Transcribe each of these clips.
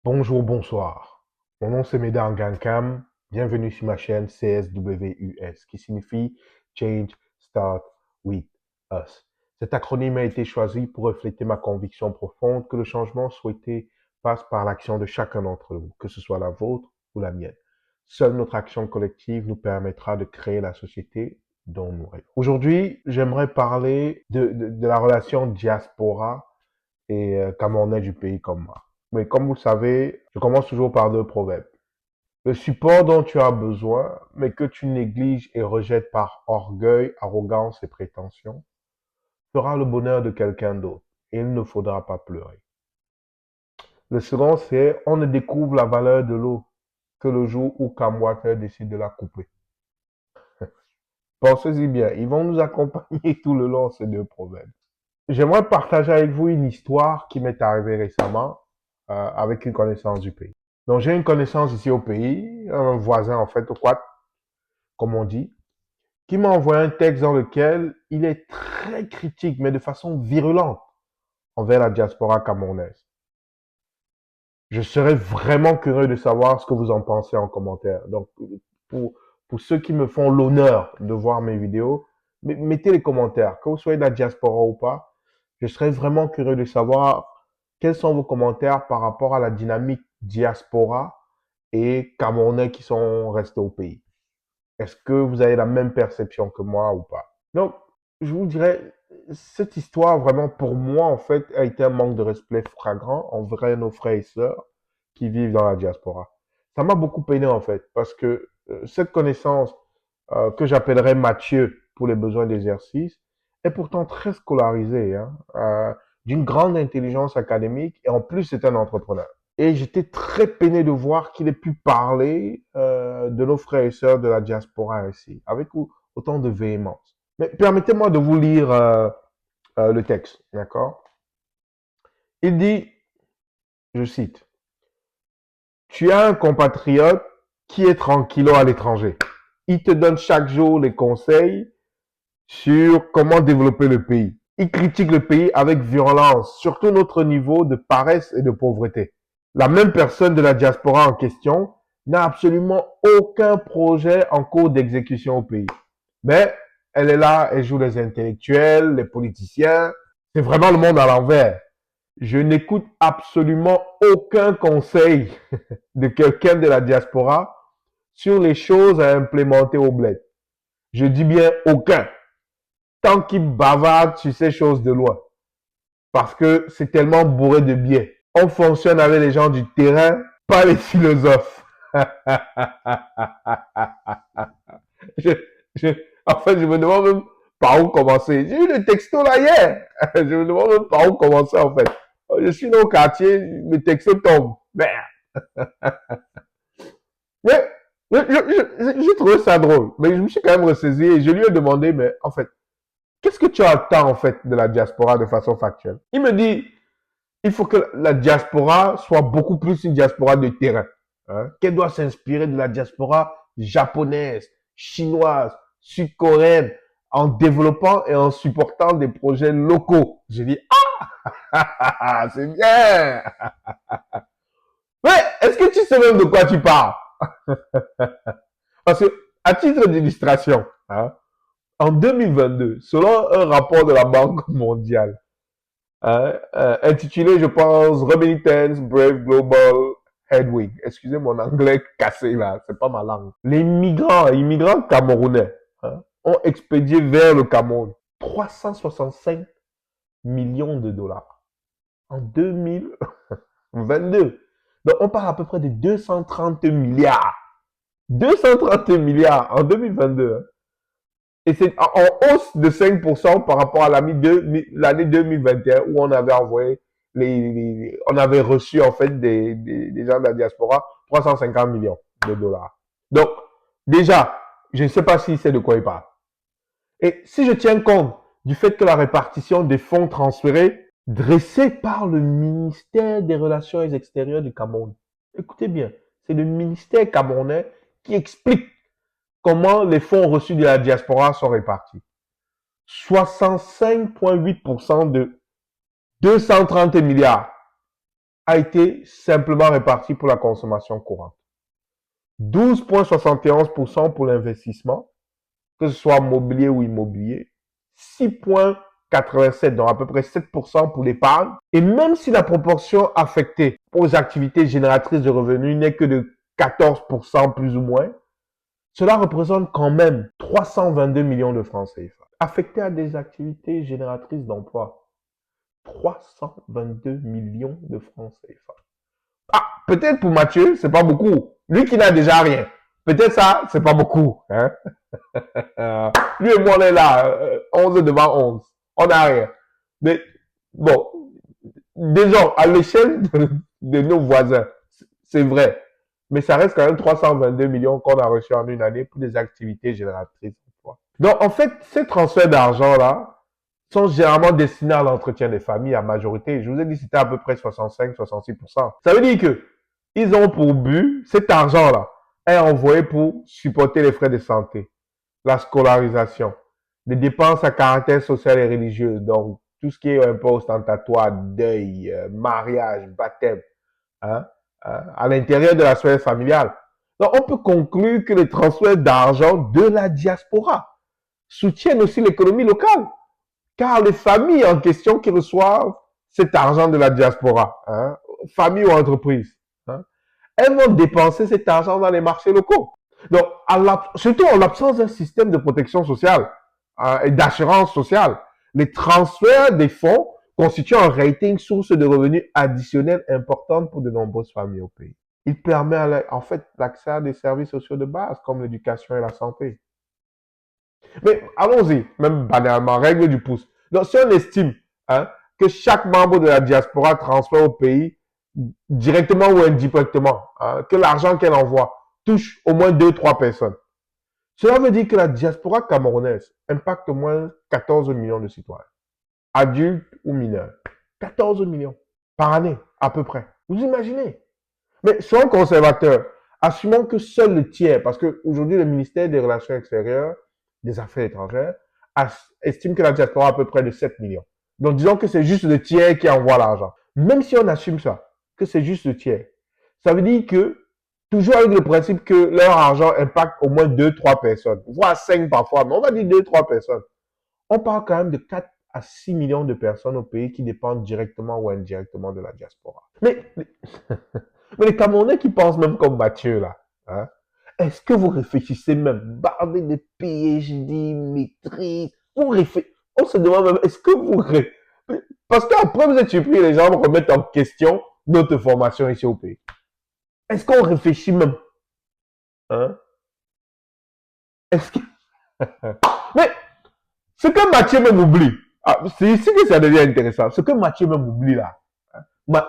Bonjour, bonsoir. Mon nom c'est Medan Gankam. Bienvenue sur ma chaîne CSWUS qui signifie Change Start with Us. Cet acronyme a été choisi pour refléter ma conviction profonde que le changement souhaité passe par l'action de chacun d'entre nous, que ce soit la vôtre ou la mienne. Seule notre action collective nous permettra de créer la société dont nous rêvons. Aujourd'hui, j'aimerais parler de la relation diaspora et camerounais du pays comme moi. Mais comme vous le savez, je commence toujours par deux proverbes. Le support dont tu as besoin, mais que tu négliges et rejettes par orgueil, arrogance et prétention, fera le bonheur de quelqu'un d'autre et il ne faudra pas pleurer. Le second, c'est on ne découvre la valeur de l'eau que le jour où Camwater décide de la couper. Pensez-y bien, ils vont nous accompagner tout le long, ces deux proverbes. J'aimerais partager avec vous une histoire qui m'est arrivée récemment avec une connaissance du pays. Donc j'ai une connaissance ici au pays, un voisin en fait, au quad, comme on dit, qui m'a envoyé un texte dans lequel il est très critique, mais de façon virulente, envers la diaspora camerounaise. Je serais vraiment curieux de savoir ce que vous en pensez en commentaire. Donc pour, pour ceux qui me font l'honneur de voir mes vidéos, mettez les commentaires, que vous soyez de la diaspora ou pas. Je serais vraiment curieux de savoir quels sont vos commentaires par rapport à la dynamique diaspora et Camerounais qui sont restés au pays. Est-ce que vous avez la même perception que moi ou pas? Donc, je vous dirais, cette histoire, vraiment, pour moi, en fait, a été un manque de respect flagrant envers nos frères et sœurs qui vivent dans la diaspora. Ça m'a beaucoup peiné, en fait, parce que cette connaissance que j'appellerais Mathieu pour les besoins d'exercice est pourtant très scolarisé, hein, d'une grande intelligence académique, et en plus, c'est un entrepreneur. Et j'étais très peiné de voir qu'il ait pu parler de nos frères et sœurs de la diaspora ainsi, avec autant de véhémence. Mais permettez-moi de vous lire le texte, d'accord? Il dit, je cite, tu as un compatriote qui est tranquillo à l'étranger. Il te donne chaque jour les conseils sur comment développer le pays. Il critique le pays avec violence, surtout notre niveau de paresse et de pauvreté. La même personne de la diaspora en question n'a absolument aucun projet en cours d'exécution au pays. Mais elle est là, elle joue les intellectuels, les politiciens. C'est vraiment le monde à l'envers. Je n'écoute absolument aucun conseil de quelqu'un de la diaspora sur les choses à implémenter au bled. Je dis bien aucun. Tant qu'il bavarde sur ces choses de loin. Parce que c'est tellement bourré de biais. On fonctionne avec les gens du terrain, pas les philosophes. je, je, en fait, je me demande même par où commencer. J'ai eu le texto là hier. Je me demande même par où commencer en fait. Je suis dans le quartier, le texto tombe. Merde. Mais j'ai trouvé ça drôle. Mais je me suis quand même ressaisi et je lui ai demandé, mais en fait, qu'est-ce que tu attends en fait de la diaspora de façon factuelle? Il me dit, il faut que la diaspora soit beaucoup plus une diaspora de terrain. Hein, qu'elle doit s'inspirer de la diaspora japonaise, chinoise, sud-coréenne, en développant et en supportant des projets locaux. J'ai dit, ah, c'est bien. Mais est-ce que tu sais même de quoi tu parles? Parce que, à titre d'illustration, hein, en 2022, selon un rapport de la Banque mondiale, hein, intitulé, je pense, Remittance Brave Global Headwind. Excusez mon anglais cassé là, c'est pas ma langue. Les immigrants camerounais, hein, ont expédié vers le Cameroun 365 millions de dollars en 2022. Donc on parle à peu près de 230 milliards. 230 milliards en 2022. Hein. Et c'est en hausse de 5% par rapport à l'année 2021 où on avait envoyé on avait reçu en fait des gens de la diaspora 350 millions de dollars. Donc, déjà, je ne sais pas si c'est de quoi il parle. Et si je tiens compte du fait que la répartition des fonds transférés dressée par le ministère des Relations extérieures du Cameroun, écoutez bien, c'est le ministère camerounais qui explique comment les fonds reçus de la diaspora sont répartis. 65,8% de 230 milliards a été simplement réparti pour la consommation courante. 12,71% pour l'investissement, que ce soit mobilier ou immobilier. 6,87, donc à peu près 7% pour l'épargne. Et même si la proportion affectée aux activités génératrices de revenus n'est que de 14% plus ou moins, cela représente quand même 322 millions de francs CFA. Affectés à des activités génératrices d'emploi. 322 millions de francs CFA. Ah, peut-être pour Mathieu, c'est pas beaucoup. Lui qui n'a déjà rien. Peut-être ça, c'est pas beaucoup. Hein? Lui et moi, on est là, 11 devant 11. On n'a rien. Mais bon, disons, à l'échelle de nos voisins, c'est vrai. Mais ça reste quand même 322 millions qu'on a reçus en une année pour des activités génératrices d'emploi. Donc, en fait, ces transferts d'argent-là sont généralement destinés à l'entretien des familles à majorité. Je vous ai dit, c'était à peu près 65-66%. Ça veut dire que ils ont pour but, cet argent-là est envoyé pour supporter les frais de santé, la scolarisation, les dépenses à caractère social et religieux, donc tout ce qui est un peu ostentatoire, deuil, mariage, baptême, hein, à l'intérieur de la sphère familiale. Donc, on peut conclure que les transferts d'argent de la diaspora soutiennent aussi l'économie locale, car les familles en question qui reçoivent cet argent de la diaspora, hein, famille ou entreprise, hein, elles vont dépenser cet argent dans les marchés locaux. Donc, surtout en l'absence d'un système de protection sociale et d'assurance sociale, les transferts des fonds constituent en réalité une source de revenus additionnels importante pour de nombreuses familles au pays. Il permet en fait l'accès à des services sociaux de base comme l'éducation et la santé. Mais allons-y, même banalement, règle du pouce. Donc, si on estime hein, que chaque membre de la diaspora transfère au pays directement ou indirectement, hein, que l'argent qu'elle envoie touche au moins 2-3 personnes, cela veut dire que la diaspora camerounaise impacte au moins 14 millions de citoyens, adultes ou mineurs. 14 millions par année, à peu près. Vous imaginez? Mais soyons conservateurs. Assumons que seul le tiers, parce qu'aujourd'hui, le ministère des Relations extérieures, des Affaires étrangères, estime que la diaspora a à peu près de 7 millions. Donc, disons que c'est juste le tiers qui envoie l'argent. Même si on assume ça, que c'est juste le tiers, ça veut dire que, toujours avec le principe que leur argent impacte au moins 2-3 personnes, voire 5 parfois, mais on va dire 2-3 personnes. On parle quand même de 4 à 6 millions de personnes au pays qui dépendent directement ou indirectement de la diaspora. Mais les Camerounais qui pensent même comme Mathieu, là, hein, est-ce que vous réfléchissez même, bardé de PhD, maîtrise, on se demande même, est-ce que vous parce qu'après vous êtes surpris, les gens remettent en question notre formation ici au pays. Est-ce qu'on réfléchit même, hein? Est-ce que... Mais, ce que Mathieu même oublie, c'est ici que ça devient intéressant, ce que Mathieu même oublie là, hein,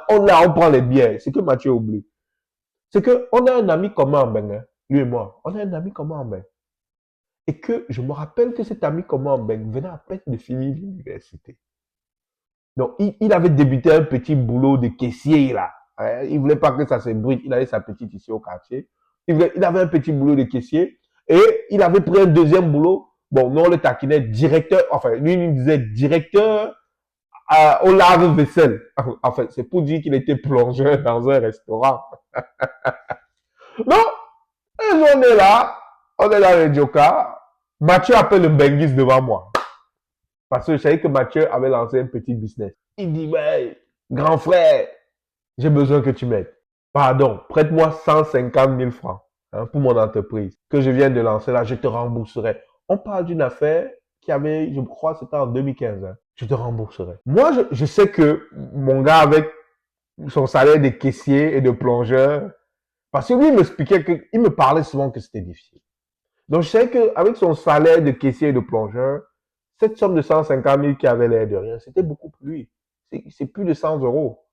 on prend les biais, ce que Mathieu oublie, c'est qu'on a un ami commun en Bénin, lui et moi, on a un ami commun en Bénin. Et que je me rappelle que cet ami commun en Bénin venait à peine de finir l'université. Donc, il avait débuté un petit boulot de caissier là. Hein, il voulait pas que ça s'ébruite. Il avait sa petite ici au quartier. Il avait un petit boulot de caissier et il avait pris un deuxième boulot. Bon, nous on le taquinait directeur, enfin, lui il disait directeur au lave-vaisselle. Enfin, c'est pour dire qu'il était plongeur dans un restaurant. Non, et on est là le Joka. Mathieu appelle le Benguis devant moi. Parce que je savais que Mathieu avait lancé un petit business. Il dit, ouais, grand frère, j'ai besoin que tu m'aides. Pardon, prête-moi 150 000 francs hein, pour mon entreprise que je viens de lancer là, je te rembourserai. On parle d'une affaire qui avait, je crois, c'était en 2015. Hein. Je te rembourserai. Moi, je sais que mon gars, avec son salaire de caissier et de plongeur, parce que lui, il m'expliquait il me parlait souvent que c'était difficile. Donc, je sais qu'avec son salaire de caissier et de plongeur, cette somme de 150 000 qui avait l'air de rien, c'était beaucoup pour lui. C'est plus de 100 euros.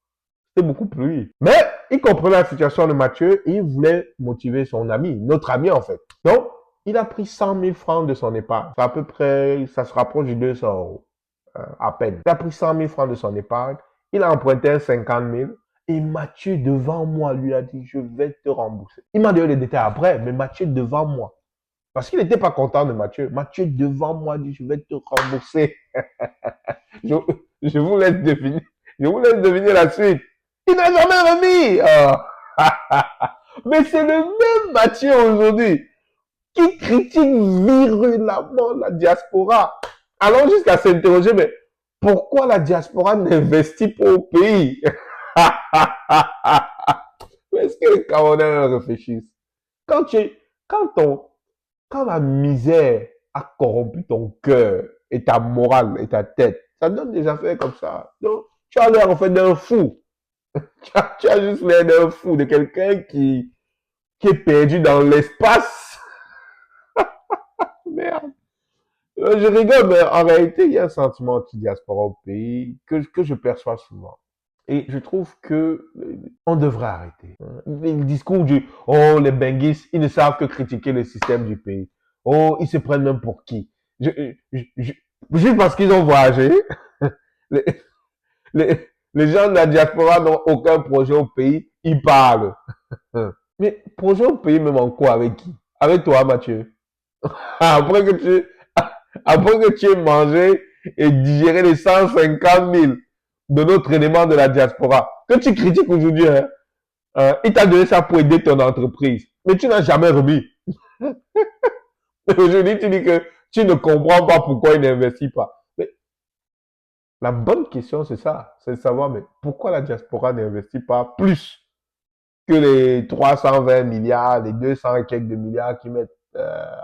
C'était beaucoup pour lui. Mais il comprenait la situation de Mathieu et il voulait motiver son ami, notre ami en fait. Donc, il a pris 100 000 francs de son épargne. C'est à peu près, ça se rapproche de 200 euros, à peine. Il a pris 100 000 francs de son épargne. Il a emprunté un 50 000. Et Mathieu, devant moi, lui a dit, je vais te rembourser. Il m'a donné les détails après, mais Mathieu, devant moi. Parce qu'il n'était pas content de Mathieu. Mathieu, devant moi, dit, je vais te rembourser. je, je vous laisse deviner. Je vous laisse deviner la suite. Il n'a jamais remis. Mais c'est le même Mathieu aujourd'hui qui critique virulemment la diaspora. Allons jusqu'à s'interroger, mais pourquoi la diaspora n'investit pas au pays? Est-ce que les Camerounais réfléchissent? Quand tu, quand ton, quand la misère a corrompu ton cœur et ta morale et ta tête, ça donne des affaires comme ça. Donc, tu as l'air en fait d'un fou. Tu as juste l'air d'un fou, de quelqu'un qui est perdu dans l'espace. Merde. Je rigole, mais en réalité, il y a un sentiment anti-diaspora au pays que je perçois souvent. Et je trouve que on devrait arrêter. Le discours du oh, les benguistes, ils ne savent que critiquer le système du pays. Oh, ils se prennent même pour qui? Juste parce qu'ils ont voyagé, les, les gens de la diaspora n'ont aucun projet au pays, ils parlent. Mais projet au pays, même en quoi? Avec qui? Avec toi, Mathieu. Après que tu, après que tu aies mangé et digéré les 150 000 de notre élément de la diaspora, que tu critiques aujourd'hui, hein, il t'a donné ça pour aider ton entreprise. Mais tu n'as jamais remis. Aujourd'hui, tu dis que tu ne comprends pas pourquoi il n'investit pas. Mais la bonne question, c'est ça. C'est de savoir, mais pourquoi la diaspora n'investit pas plus que les 320 milliards, les 200 et quelques de milliards qu'ils mettent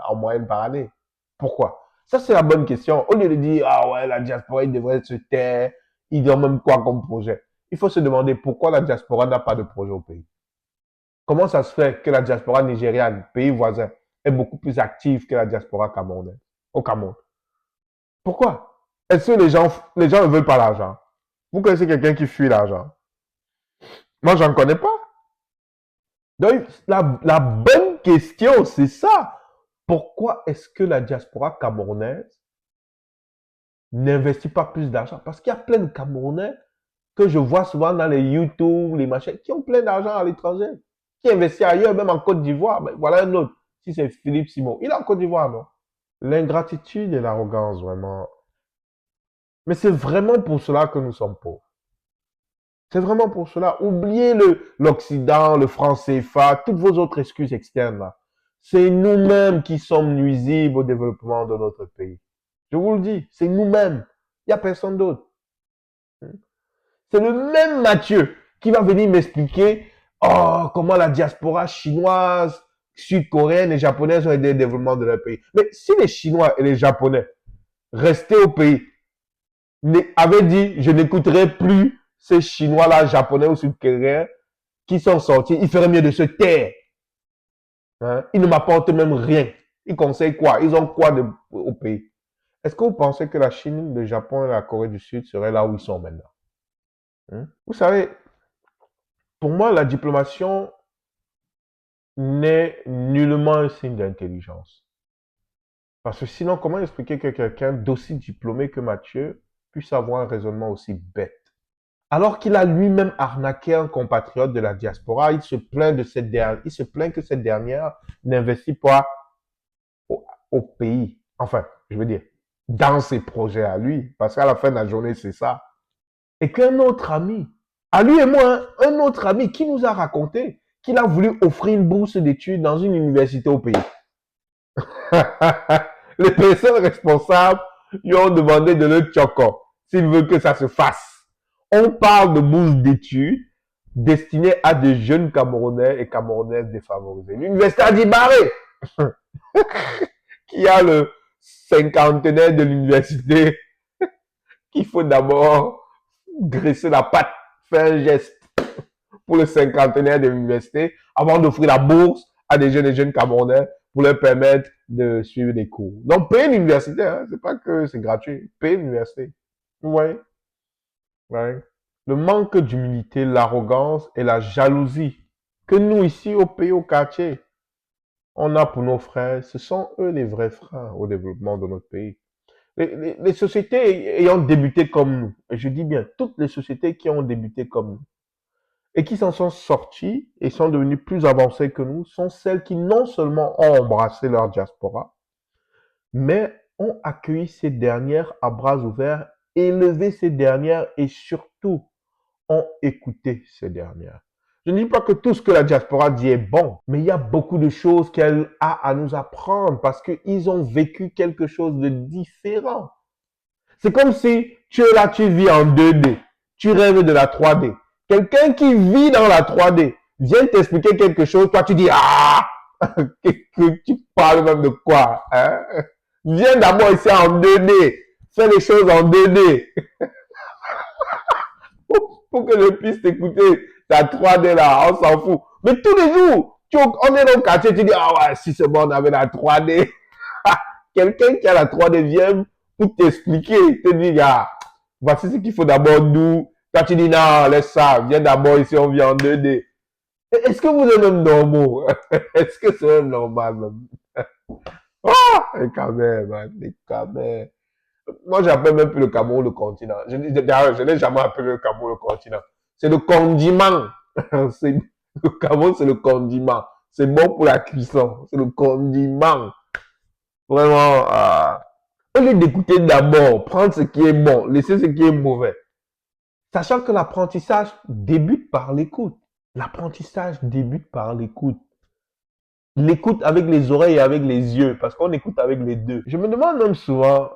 en moyenne par année? Pourquoi? Ça, c'est la bonne question. Au lieu de dire, ah ouais, la diaspora, il devrait se taire, ils ont même quoi comme projet? Il faut se demander pourquoi la diaspora n'a pas de projet au pays. Comment ça se fait que la diaspora nigériane, pays voisin, est beaucoup plus active que la diaspora camerounaise au Cameroun? Pourquoi? Est-ce que les gens ne veulent pas l'argent? Vous connaissez quelqu'un qui fuit l'argent? Moi, j'en connais pas. Donc, la bonne question, c'est ça. Pourquoi est-ce que la diaspora camerounaise n'investit pas plus d'argent? Parce qu'il y a plein de Camerounais que je vois souvent dans les YouTube, les machins, qui ont plein d'argent à l'étranger, qui investissent ailleurs, même en Côte d'Ivoire. Mais voilà un autre. Si c'est Philippe Simon, il est en Côte d'Ivoire, non? L'ingratitude et l'arrogance, vraiment. Mais c'est vraiment pour cela que nous sommes pauvres. C'est vraiment pour cela. Oubliez l'Occident, le franc CFA, toutes vos autres excuses externes là. C'est nous-mêmes qui sommes nuisibles au développement de notre pays. Je vous le dis, c'est nous-mêmes. Il n'y a personne d'autre. C'est le même Mathieu qui va venir m'expliquer oh, comment la diaspora chinoise, sud-coréenne et japonaise ont aidé le développement de leur pays. Mais si les Chinois et les Japonais restaient au pays, avaient dit je n'écouterai plus ces Chinois-là, Japonais ou sud-coréens qui sont sortis, il ferait mieux de se taire. Hein? Ils ne m'apportent même rien. Ils conseillent quoi? Ils ont quoi au pays? Est-ce que vous pensez que la Chine, le Japon et la Corée du Sud seraient là où ils sont maintenant? Hein? Vous savez, pour moi, la diplomation n'est nullement un signe d'intelligence. Parce que sinon, comment expliquer que quelqu'un d'aussi diplômé que Mathieu puisse avoir un raisonnement aussi bête? Alors qu'il a lui-même arnaqué un compatriote de la diaspora, il se plaint il se plaint que cette dernière n'investit pas au pays. Enfin, je veux dire, dans ses projets à lui. Parce qu'à la fin de la journée, c'est ça. Et qu'un autre ami, à lui et moi, un autre ami qui nous a raconté qu'il a voulu offrir une bourse d'études dans une université au pays. Les personnes responsables lui ont demandé de le choco s'il veut que ça se fasse. On parle de bourse d'études destinée à des jeunes Camerounais et Camerounaises défavorisés. L'université a dit barré, qui a le cinquantenaire de l'université qu'il faut d'abord graisser la patte, faire un geste pour le cinquantenaire de l'université avant d'offrir la bourse à des jeunes Camerounais pour leur permettre de suivre des cours. Donc, payer l'université, hein, c'est pas que c'est gratuit. Payer l'université. Vous voyez? Ouais. Le manque d'humilité, l'arrogance et la jalousie que nous, ici, au pays, au quartier, on a pour nos frères, ce sont eux les vrais freins au développement de notre pays. Les sociétés ayant débuté comme nous, et je dis bien toutes les sociétés qui ont débuté comme nous, et qui s'en sont sortis et sont devenus plus avancés que nous, sont celles qui non seulement ont embrassé leur diaspora, mais ont accueilli ces dernières à bras ouverts, élevé ces dernières et surtout ont écouté ces dernières. Je ne dis pas que tout ce que la diaspora dit est bon, mais il y a beaucoup de choses qu'elle a à nous apprendre parce qu'ils ont vécu quelque chose de différent. C'est comme si tu es là, tu vis en 2D, tu rêves de la 3D. Quelqu'un qui vit dans la 3D vient t'expliquer quelque chose, toi tu dis ah, que tu parles même de quoi, hein? Viens d'abord ici en 2D, fais les choses en 2D pour que je puisse t'écouter ta 3D là, on s'en fout. Mais tous les jours, on est dans le quartier, tu dis ah ouais, si c'est bon, on avait la 3D. Quelqu'un qui a la 3D vient pour t'expliquer, te dit ah, voici ce qu'il faut d'abord nous. Quand tu dis non, laisse ça, viens d'abord ici, on vient en 2D. Est-ce que vous êtes même normaux? Est-ce que c'est même normal même? Ah, et quand même, hein, et quand même. Moi, j'appelle même plus le Cameroun le continent. D'ailleurs, je n'ai jamais appelé le Cameroun le continent. C'est le condiment. Le Cameroun, c'est le condiment. C'est bon pour la cuisson. C'est le condiment. Vraiment, au lieu d'écouter d'abord, prendre ce qui est bon, laisser ce qui est mauvais. Sachant que l'apprentissage débute par l'écoute. L'apprentissage débute par l'écoute. L'écoute avec les oreilles et avec les yeux, parce qu'on écoute avec les deux. Je me demande même souvent,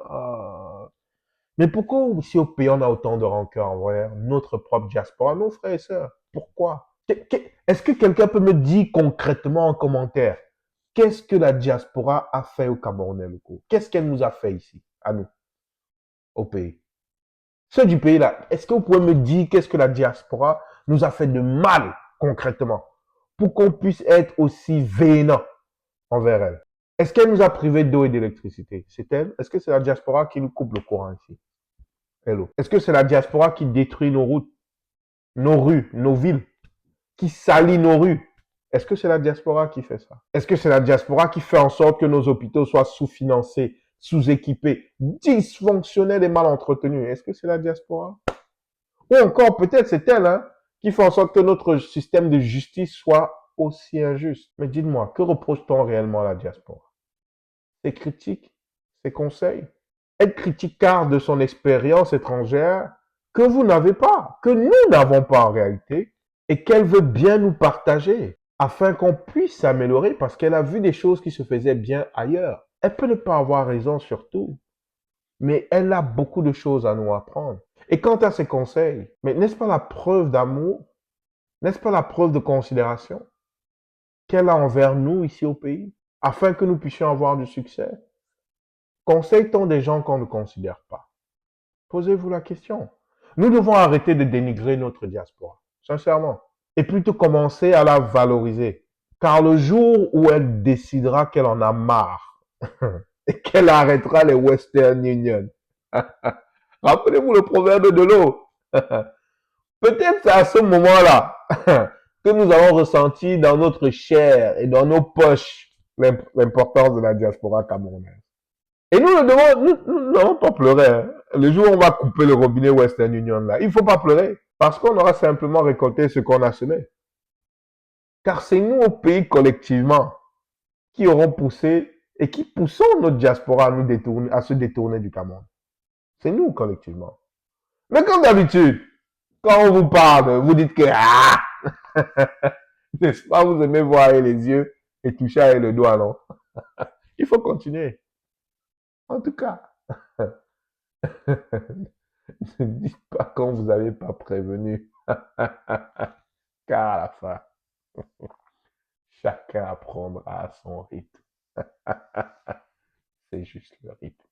mais pourquoi ici au pays on a autant de rancœur envers notre propre diaspora, nos frères et sœurs? Pourquoi? Est-ce que quelqu'un peut me dire concrètement en commentaire, qu'est-ce que la diaspora a fait au Camerounais locaux? Qu'est-ce qu'elle nous a fait ici, à nous, au pays? Ceux du pays là, est-ce que vous pouvez me dire qu'est-ce que la diaspora nous a fait de mal concrètement pour qu'on puisse être aussi véhément envers elle? Est-ce qu'elle nous a privés d'eau et d'électricité? C'est elle? Est-ce que c'est la diaspora qui nous coupe le courant ici? Hello. Est-ce que c'est la diaspora qui détruit nos routes, nos rues, nos villes, qui salit nos rues? Est-ce que c'est la diaspora qui fait ça? Est-ce que c'est la diaspora qui fait en sorte que nos hôpitaux soient sous-financés, sous-équipés, dysfonctionnels et mal entretenus? Est-ce que c'est la diaspora? Ou encore, peut-être c'est elle, hein, qui fait en sorte que notre système de justice soit aussi injuste. Mais dites-moi, que reproche-t-on réellement à la diaspora? Ses critiques, ses conseils? Être criticard de son expérience étrangère que vous n'avez pas, que nous n'avons pas en réalité, et qu'elle veut bien nous partager afin qu'on puisse s'améliorer parce qu'elle a vu des choses qui se faisaient bien ailleurs. Elle peut ne pas avoir raison sur tout, mais elle a beaucoup de choses à nous apprendre. Et quant à ses conseils, mais n'est-ce pas la preuve d'amour? N'est-ce pas la preuve de considération qu'elle a envers nous ici au pays, afin que nous puissions avoir du succès? Conseille-t-on des gens qu'on ne considère pas? Posez-vous la question. Nous devons arrêter de dénigrer notre diaspora, sincèrement, et plutôt commencer à la valoriser. Car le jour où elle décidera qu'elle en a marre et qu'elle arrêtera les Western Union, rappelez-vous le proverbe de l'eau. Peut-être c'est à ce moment-là que nous allons ressentir dans notre chair et dans nos poches l'importance de la diaspora camerounaise. Et nous n'allons pas pleurer, hein. Le jour où on va couper le robinet Western Union là, il ne faut pas pleurer parce qu'on aura simplement récolté ce qu'on a semé. Car c'est nous au pays collectivement qui aurons poussé et qui poussons notre diaspora à se détourner du Cameroun. C'est nous collectivement. Mais comme d'habitude, quand on vous parle, vous dites que ah, n'est-ce pas, vous aimez voir avec les yeux et toucher avec le doigt, non? Il faut continuer. En tout cas, ne dites pas quand vous n'avez pas prévenu. Car à la fin, chacun apprendra à son rythme. C'est juste le rythme.